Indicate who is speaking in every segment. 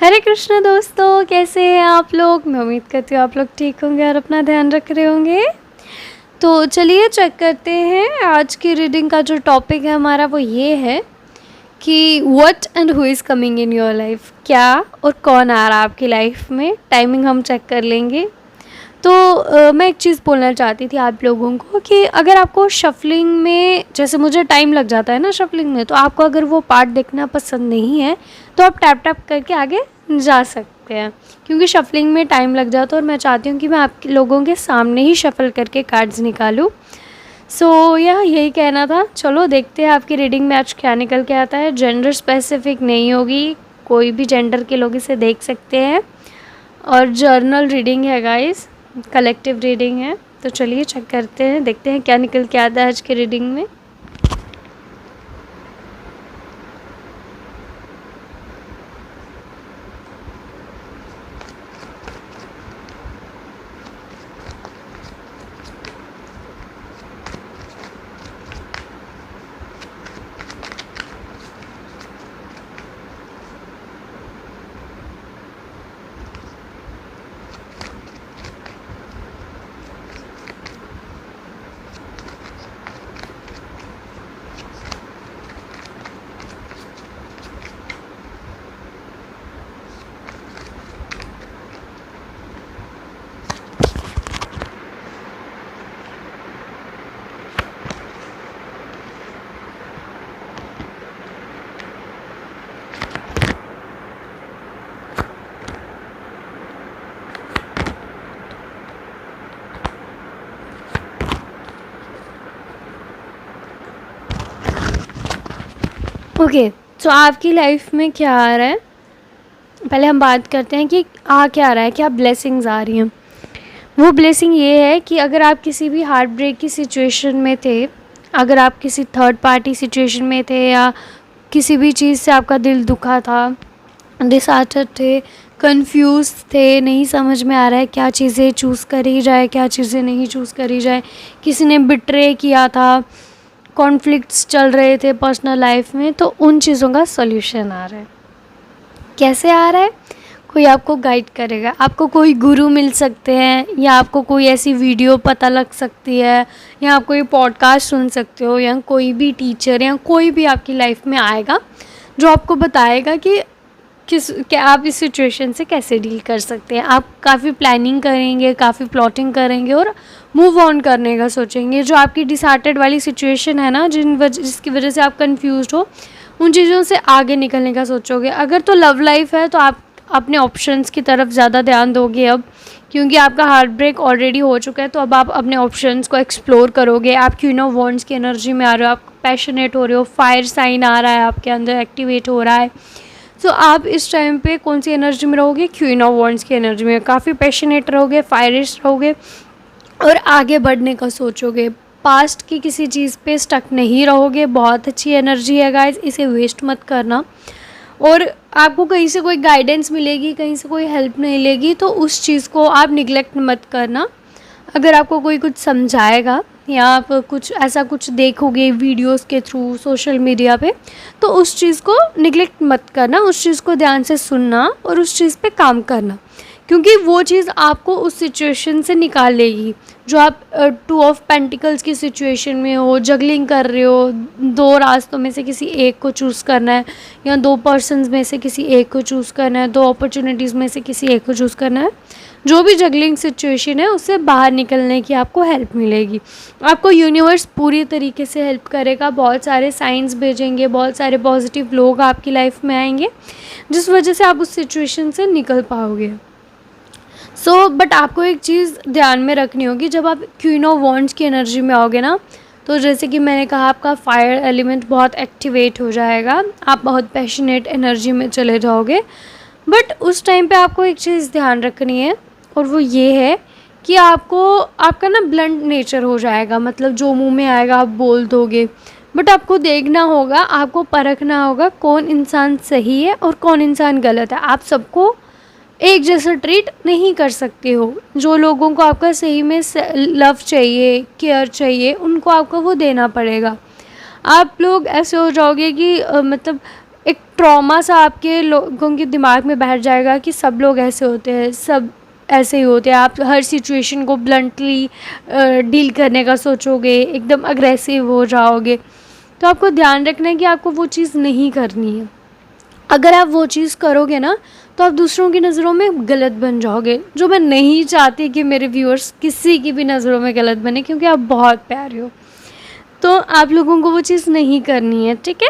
Speaker 1: हरे कृष्ण दोस्तों, कैसे हैं आप लोग। मैं उम्मीद करती हूँ आप लोग ठीक होंगे और अपना ध्यान रख रहे होंगे। तो चलिए चेक करते हैं आज की रीडिंग का जो टॉपिक है हमारा वो ये है कि what and who is coming in your life. क्या और कौन आ रहा है आपकी लाइफ में, टाइमिंग हम चेक कर लेंगे। तो मैं एक चीज़ बोलना चाहती थी आप लोगों को कि अगर आपको शफलिंग में, जैसे मुझे टाइम लग जाता है ना शफलिंग में, तो आपको अगर वो पार्ट देखना पसंद नहीं है तो आप टैप टैप करके आगे जा सकते हैं, क्योंकि शफलिंग में टाइम लग जाता है और मैं चाहती हूँ कि मैं आप लोगों के सामने ही शफल करके कार्ड्स निकालूँ। सो यही कहना था। चलो देखते हैं आपकी रीडिंग में आज क्या निकल के आता है। जेंडर स्पेसिफिक नहीं होगी, कोई भी जेंडर के लोग इसे देख सकते हैं और जर्नल रीडिंग है गाइस, कलेक्टिव रीडिंग है। तो चलिए चेक करते हैं, देखते हैं क्या निकल के आता है आज की रीडिंग में। ओके, तो आपकी लाइफ में क्या आ रहा है, पहले हम बात करते हैं कि क्या आ रहा है, क्या ब्लेसिंग्स आ रही हैं। वो ब्लेसिंग ये है कि अगर आप किसी भी हार्ट ब्रेक की सिचुएशन में थे, अगर आप किसी थर्ड पार्टी सिचुएशन में थे या किसी भी चीज़ से आपका दिल दुखा था, डिसहार्टेड थे, कंफ्यूज थे, नहीं समझ में आ रहा है क्या चीज़ें चूज़ करी जाए, क्या चीज़ें नहीं चूज़ करी जाए, किसी ने बिट्रे किया था, कॉन्फ्लिक्ट्स चल रहे थे पर्सनल लाइफ में, तो उन चीज़ों का सॉल्यूशन आ रहा है। कैसे आ रहा है? कोई आपको गाइड करेगा, आपको कोई गुरु मिल सकते हैं, या आपको कोई ऐसी वीडियो पता लग सकती है, या आप कोई पॉडकास्ट सुन सकते हो, या कोई भी टीचर या कोई भी आपकी लाइफ में आएगा जो आपको बताएगा कि क्या आप इस सिचुएशन से कैसे डील कर सकते हैं। आप काफ़ी प्लानिंग करेंगे, काफ़ी प्लॉटिंग करेंगे और मूव ऑन करने का सोचेंगे। जो आपकी डिसहार्टेड वाली सिचुएशन है ना, जिसकी वजह से आप कंफ्यूज्ड हो, उन चीज़ों से आगे निकलने का सोचोगे। अगर तो लव लाइफ है तो आप अपने ऑप्शंस की तरफ ज़्यादा ध्यान दोगे अब, क्योंकि आपका हार्ट ब्रेक ऑलरेडी हो चुका है, तो अब आप अपने ऑप्शंस को एक्सप्लोर करोगे। आप क्वीन ऑफ वॉन्ड्स की एनर्जी में आ रहे हो, आप पैशनेट हो रहे हो, फायर साइन आ रहा है आपके अंदर, एक्टिवेट हो रहा है। तो आप इस टाइम पे कौन सी एनर्जी में रहोगे? क्वीन ऑफ वॉन्ड्स की एनर्जी में। काफ़ी पैशनेट रहोगे, फायरिश रहोगे और आगे बढ़ने का सोचोगे। पास्ट की किसी चीज़ पे स्टक नहीं रहोगे। बहुत अच्छी एनर्जी है गाइस, इसे वेस्ट मत करना। और आपको कहीं से कोई गाइडेंस मिलेगी, कहीं से कोई हेल्प मिलेगी, तो उस चीज़ को आप निगलेक्ट मत करना। अगर आपको कोई कुछ समझाएगा या आप कुछ देखोगे वीडियोस के थ्रू सोशल मीडिया पे, तो उस चीज़ को निगलेक्ट मत करना, उस चीज़ को ध्यान से सुनना और उस चीज़ पे काम करना, क्योंकि वो चीज़ आपको उस सिचुएशन से निकाल लेगी। जो आप 2 ऑफ पेंटिकल्स की सिचुएशन में हो, जगलिंग कर रहे हो, 2 रास्तों में से किसी एक को चूज़ करना है, या 2 पर्सन्स में से किसी एक को चूज़ करना है, 2 अपॉर्चुनिटीज़ में से किसी एक को चूज़ करना है। जो भी जगलिंग सिचुएशन है उससे बाहर निकलने की आपको हेल्प मिलेगी। आपको यूनिवर्स पूरी तरीके से हेल्प करेगा, बहुत सारे साइंस भेजेंगे, बहुत सारे पॉजिटिव लोग आपकी लाइफ में आएंगे, जिस वजह से आप उस सिचुएशन से निकल पाओगे। बट आपको एक चीज़ ध्यान में रखनी होगी, जब आप क्वीन ऑफ वॉन्ड्स की एनर्जी में आओगे ना, तो जैसे कि मैंने कहा, आपका फायर एलिमेंट बहुत एक्टिवेट हो जाएगा, आप बहुत पैशनेट एनर्जी में चले जाओगे। बट उस टाइम पे आपको एक चीज़ ध्यान रखनी है, और वो ये है कि आपका ना ब्लंट नेचर हो जाएगा, मतलब जो मुंह में आएगा आप बोल दोगे। बट आपको देखना होगा, आपको परखना होगा कौन इंसान सही है और कौन इंसान गलत है। आप सबको एक जैसा ट्रीट नहीं कर सकते हो। जो लोगों को आपका सही में लव चाहिए, केयर चाहिए, उनको आपको वो देना पड़ेगा। आप लोग ऐसे हो जाओगे कि मतलब एक ट्रॉमा सा आपके लोगों के दिमाग में बैठ जाएगा कि सब लोग ऐसे होते हैं, सब ऐसे ही होते हैं। आप हर सिचुएशन को ब्लंटली डील करने का सोचोगे, एकदम अग्रेसिव हो जाओगे। तो आपको ध्यान रखना है कि आपको वो चीज़ नहीं करनी है। अगर आप वो चीज़ करोगे ना तो आप दूसरों की नज़रों में गलत बन जाओगे, जो मैं नहीं चाहती कि मेरे व्यूअर्स किसी की भी नज़रों में गलत बने, क्योंकि आप बहुत प्यारे हो। तो आप लोगों को वो चीज़ नहीं करनी है, ठीक है।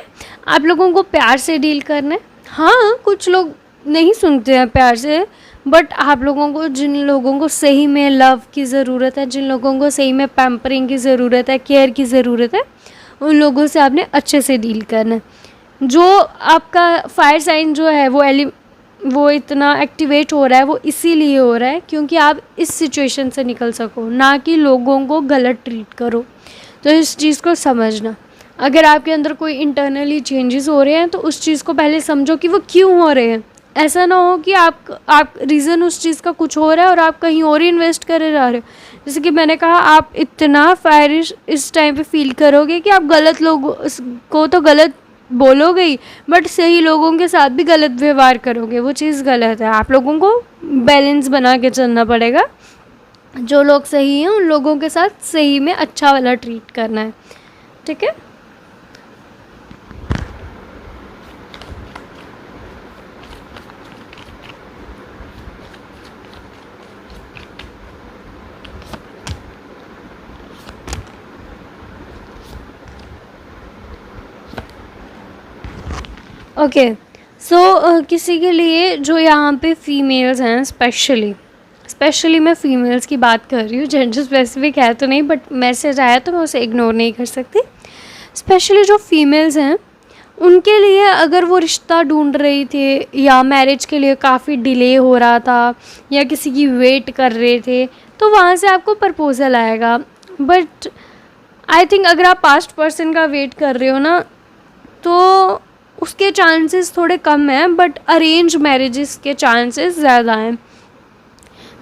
Speaker 1: आप लोगों को प्यार से डील करना है। हाँ, कुछ लोग नहीं सुनते हैं प्यार से, बट आप लोगों को, जिन लोगों को सही में लव की ज़रूरत है, जिन लोगों को सही में पैम्परिंग की ज़रूरत है, केयर की ज़रूरत है, उन लोगों से आपने अच्छे से डील करना है। जो आपका फायर साइन जो है वो इतना एक्टिवेट हो रहा है, वो इसीलिए हो रहा है क्योंकि आप इस सिचुएशन से निकल सको, ना कि लोगों को गलत ट्रीट करो। तो इस चीज़ को समझना। अगर आपके अंदर कोई इंटरनली चेंजेस हो रहे हैं तो उस चीज़ को पहले समझो कि वो क्यों हो रहे हैं। ऐसा ना हो कि आप रीज़न उस चीज़ का कुछ हो रहा है और आप कहीं और ही इन्वेस्ट करे जा रहे हो। जैसे कि मैंने कहा, आप इतना फायरिश इस टाइम पे फील करोगे कि आप गलत लोगों को तो गलत बोलोगे ही, बट सही लोगों के साथ भी गलत व्यवहार करोगे। वो चीज़ गलत है। आप लोगों को बैलेंस बना के चलना पड़ेगा। जो लोग सही हैं उन लोगों के साथ सही में अच्छा वाला ट्रीट करना है, ठीक है। ओके, सो किसी के लिए जो यहाँ पे फीमेल्स हैं, स्पेशली मैं फ़ीमेल्स की बात कर रही हूँ, जेंडर स्पेसिफिक है तो नहीं, बट मैसेज आया तो मैं उसे इग्नोर नहीं कर सकती। स्पेशली जो फीमेल्स हैं उनके लिए, अगर वो रिश्ता ढूंढ रही थी या मैरिज के लिए काफ़ी डिले हो रहा था या किसी की वेट कर रहे थे, तो वहाँ से आपको प्रपोज़ल आएगा। बट आई थिंक अगर आप पास्ट पर्सन का वेट कर रहे हो ना, तो उसके चांसेस थोड़े कम हैं, बट अरेंज मैरिजेस के चांसेस ज़्यादा हैं।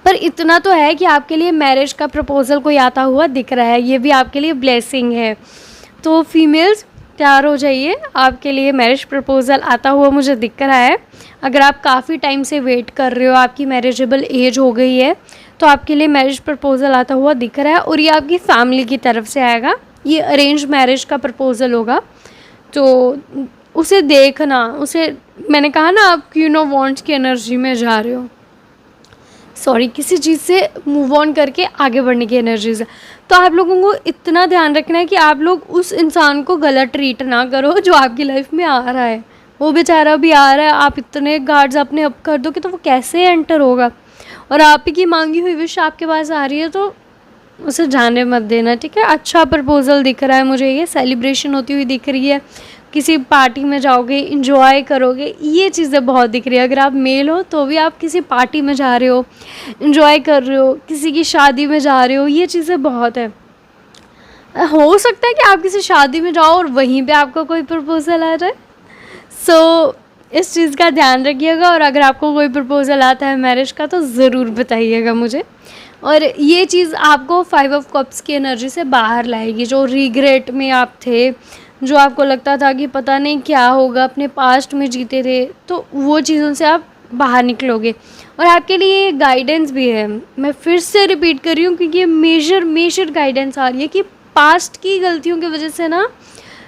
Speaker 1: पर इतना तो है कि आपके लिए मैरिज का प्रपोज़ल कोई आता हुआ दिख रहा है, ये भी आपके लिए ब्लेसिंग है। तो फीमेल्स तैयार हो जाइए, आपके लिए मैरिज प्रपोज़ल आता हुआ मुझे दिख रहा है। अगर आप काफ़ी टाइम से वेट कर रहे हो, आपकी मैरिजेबल एज हो गई है, तो आपके लिए मैरिज प्रपोज़ल आता हुआ दिख रहा है, और ये आपकी फैमिली की तरफ से आएगा। ये अरेंज मैरिज का प्रपोज़ल होगा, तो उसे देखना। उसे, मैंने कहा ना, आप वांट्स की एनर्जी में जा रहे हो, किसी चीज़ से मूव ऑन करके आगे बढ़ने की एनर्जी से। तो आप लोगों को इतना ध्यान रखना है कि आप लोग उस इंसान को गलत ट्रीट ना करो जो आपकी लाइफ में आ रहा है। वो बेचारा भी आ रहा है, आप इतने गार्ड्स अपने अप कर दो कि तो वो कैसे एंटर होगा। और आप ही की मांगी हुई विश आपके पास आ रही है, तो उसे जाने मत देना, ठीक है। अच्छा प्रपोज़ल दिख रहा है मुझे, ये सेलिब्रेशन होती हुई दिख रही है, किसी पार्टी में जाओगे, इंजॉय करोगे, ये चीज़ें बहुत दिख रही है। अगर आप मेल हो तो भी आप किसी पार्टी में जा रहे हो, इंजॉय कर रहे हो, किसी की शादी में जा रहे हो, ये चीज़ें बहुत है। हो सकता है कि आप किसी शादी में जाओ और वहीं पे आपको कोई प्रपोज़ल आ जाए। सो इस चीज़ का ध्यान रखिएगा, और अगर आपको कोई प्रपोज़ल आता है मैरिज का तो ज़रूर बताइएगा मुझे। और ये चीज़ आपको 5 ऑफ कप्स की एनर्जी से बाहर लाएगी। जो रिग्रेट में आप थे, जो आपको लगता था कि पता नहीं क्या होगा, अपने पास्ट में जीते थे, तो वो चीज़ों से आप बाहर निकलोगे। और आपके लिए गाइडेंस भी है, मैं फिर से रिपीट कर रही हूँ क्योंकि ये मेजर गाइडेंस आ रही है कि पास्ट की गलतियों की वजह से ना,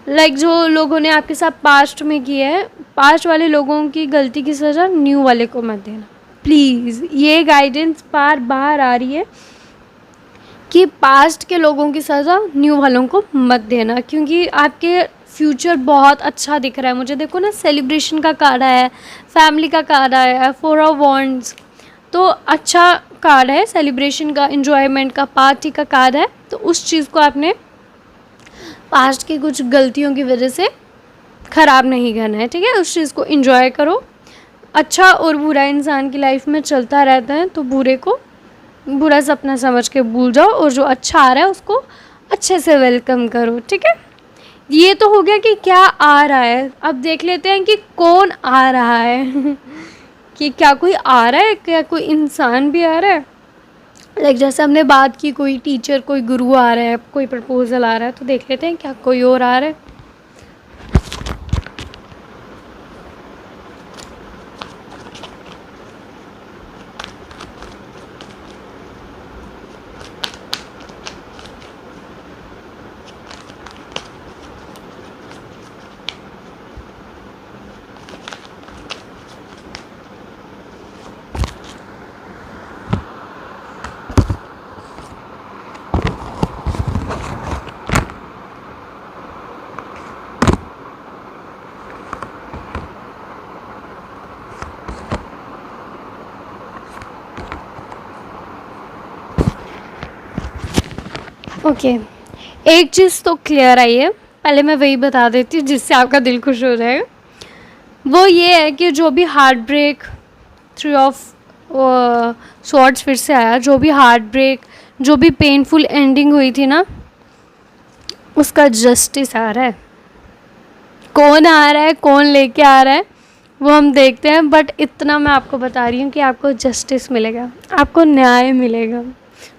Speaker 1: जो लोगों ने आपके साथ पास्ट में किया है, पास्ट वाले लोगों की गलती की सज़ा न्यू वाले को मत देना प्लीज़। ये गाइडेंस बार आ रही है कि पास्ट के लोगों की सज़ा न्यू वालों को मत देना, क्योंकि आपके फ्यूचर बहुत अच्छा दिख रहा है मुझे। देखो ना, सेलिब्रेशन का कार्ड आया है, फैमिली का कार्ड आया है, 4 ऑफ वॉन्ड्स, तो अच्छा कार्ड है। सेलिब्रेशन का, एंजॉयमेंट का, पार्टी का कार्ड है। तो उस चीज़ को आपने पास्ट की कुछ गलतियों की वजह से ख़राब नहीं करना है, ठीक है। उस चीज़ को एंजॉय करो। अच्छा और बुरा इंसान की लाइफ में चलता रहता है, तो बुरे को बुरा सपना समझ के भूल जाओ, और जो अच्छा आ रहा है उसको अच्छे से वेलकम करो, ठीक है। ये तो हो गया कि क्या आ रहा है। अब देख लेते हैं कि कौन आ रहा है कि क्या कोई आ रहा है, क्या कोई इंसान भी आ रहा है। जैसे हमने बात की, कोई टीचर, कोई गुरु आ रहा है, कोई प्रपोजल आ रहा है, तो देख लेते हैं क्या कोई और आ रहा है। ओके, एक चीज़ तो क्लियर आई है, पहले मैं वही बता देती हूँ जिससे आपका दिल खुश हो जाएगा। वो ये है कि जो भी heart break, three of swords फिर से आया, जो भी हार्ट ब्रेक, जो भी पेनफुल एंडिंग हुई थी ना, उसका जस्टिस आ रहा है। कौन आ रहा है, कौन लेके आ रहा है, वो हम देखते हैं, बट इतना मैं आपको बता रही हूँ कि आपको जस्टिस मिलेगा, आपको न्याय मिलेगा।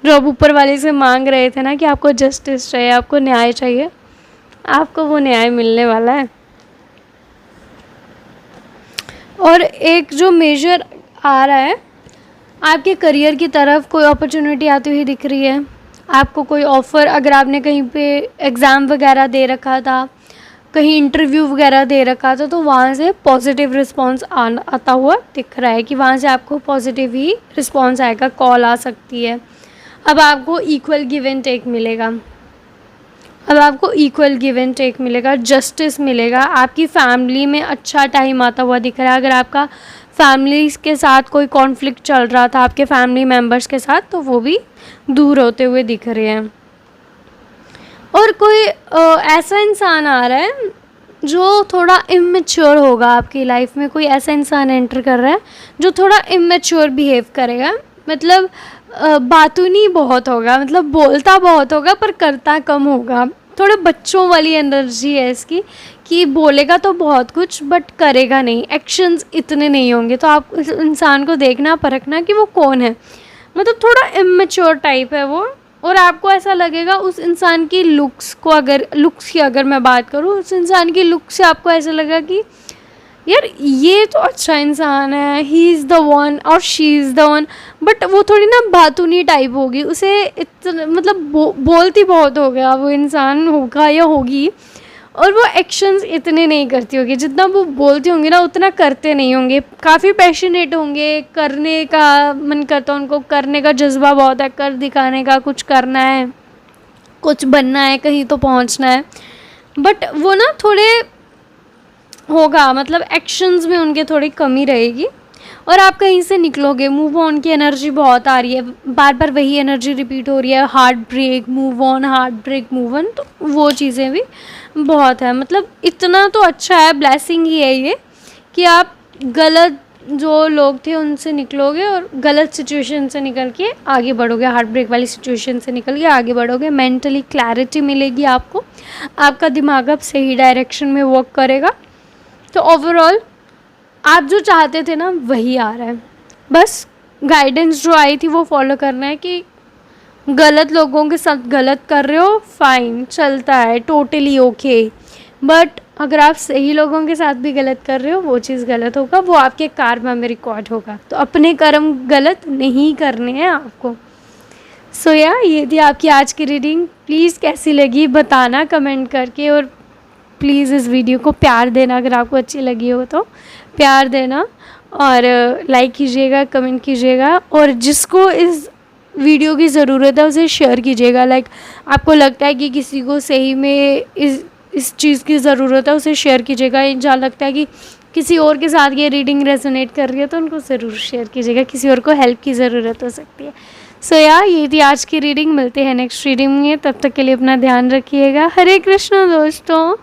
Speaker 1: जो आप ऊपर वाले से मांग रहे थे ना कि आपको जस्टिस चाहिए, आपको न्याय चाहिए, आपको वो न्याय मिलने वाला है। और एक जो मेजर आ रहा है, आपके करियर की तरफ कोई अपॉर्चुनिटी आती हुई दिख रही है। आपको कोई ऑफ़र, अगर आपने कहीं पे एग्ज़ाम वगैरह दे रखा था, कहीं इंटरव्यू वगैरह दे रखा था, तो वहाँ से पॉजिटिव रिस्पांस आता हुआ दिख रहा है कि वहाँ से आपको पॉजिटिव ही रिस्पांस आएगा, कॉल आ सकती है। अब आपको इक्वल गिव एंड टेक मिलेगा, अब आपको इक्वल गिव एंड टेक मिलेगा, जस्टिस मिलेगा। आपकी फैमिली में अच्छा टाइम आता हुआ दिख रहा है। अगर आपका फैमिली के साथ कोई कॉन्फ्लिक्ट चल रहा था आपके फैमिली मेम्बर्स के साथ, तो वो भी दूर होते हुए दिख रहे हैं। और कोई ऐसा इंसान आ रहा है जो थोड़ा इमेच्योर होगा आपकी लाइफ में। कोई ऐसा इंसान एंटर कर रहा है जो थोड़ा इमेच्योर बिहेव करेगा, मतलब बातूनी बहुत होगा, मतलब बोलता बहुत होगा पर करता कम होगा। थोड़े बच्चों वाली एनर्जी है इसकी कि बोलेगा तो बहुत कुछ बट करेगा नहीं, एक्शंस इतने नहीं होंगे। तो आप इस इंसान को देखना, परखना कि वो कौन है, मतलब थोड़ा इमेच्योर टाइप है वो। और आपको ऐसा लगेगा उस इंसान की लुक्स को, अगर लुक्स की अगर मैं बात करूँ, उस इंसान की लुक से आपको ऐसा लगेगा कि यार ये तो अच्छा इंसान है, ही इज़ द वन और she is the one. But वो थोड़ी ना बातूनी टाइप होगी, उसे इतना मतलब बोलती बहुत हो गया वो इंसान होगा या होगी, और वो एक्शंस इतने नहीं करती होगी। जितना वो बोलती होंगी ना उतना करते नहीं होंगे। काफ़ी पैशनेट होंगे, करने का मन करता है उनको, करने का जज्बा बहुत है, कर दिखाने का, कुछ करना है, कुछ बनना है, कहीं तो पहुंचना है। बट वो ना थोड़े होगा, मतलब एक्शंस में उनके थोड़ी कमी रहेगी। और आप कहीं से निकलोगे, मूव ऑन की एनर्जी बहुत आ रही है, बार बार वही एनर्जी रिपीट हो रही है, heart break move on, heart break move on, तो वो चीज़ें भी बहुत है। मतलब इतना तो अच्छा है, ब्लेसिंग ही है ये कि आप गलत जो लोग थे उनसे निकलोगे और गलत सिचुएशन से निकल के आगे बढ़ोगे, हार्ट ब्रेक वाली सिचुएशन से निकल के आगे बढ़ोगे। मेंटली क्लैरिटी मिलेगी आपको, आपका दिमाग अब सही डायरेक्शन में वर्क करेगा। तो ओवरऑल आप जो चाहते थे ना वही आ रहा है। बस गाइडेंस जो आई थी वो फॉलो करना है कि गलत लोगों के साथ गलत कर रहे हो, फाइन, चलता है, टोटली ओके। बट अगर आप सही लोगों के साथ भी गलत कर रहे हो, वो चीज़ गलत होगा, वो आपके कार्मा में रिकॉर्ड होगा। तो अपने कर्म गलत नहीं करने हैं आपको। सो ये थी आपकी आज की रीडिंग। प्लीज़ कैसी लगी बताना कमेंट करके, और प्लीज़ इस वीडियो को प्यार देना, अगर आपको अच्छी लगी हो तो प्यार देना, और लाइक कीजिएगा, कमेंट कीजिएगा, और जिसको इस वीडियो की ज़रूरत है उसे शेयर कीजिएगा। लाइक आपको लगता है कि किसी को सही में इस चीज़ की ज़रूरत है, उसे शेयर कीजिएगा। जहाँ लगता है कि किसी और के साथ ये रीडिंग रेजोनेट कर रही है तो उनको ज़रूर शेयर कीजिएगा, किसी और को हेल्प की ज़रूरत हो सकती है। सो ये थी आज की रीडिंग। मिलते हैं नेक्स्ट रीडिंग में, तब तक के लिए अपना ध्यान रखिएगा। हरे कृष्णा दोस्तों।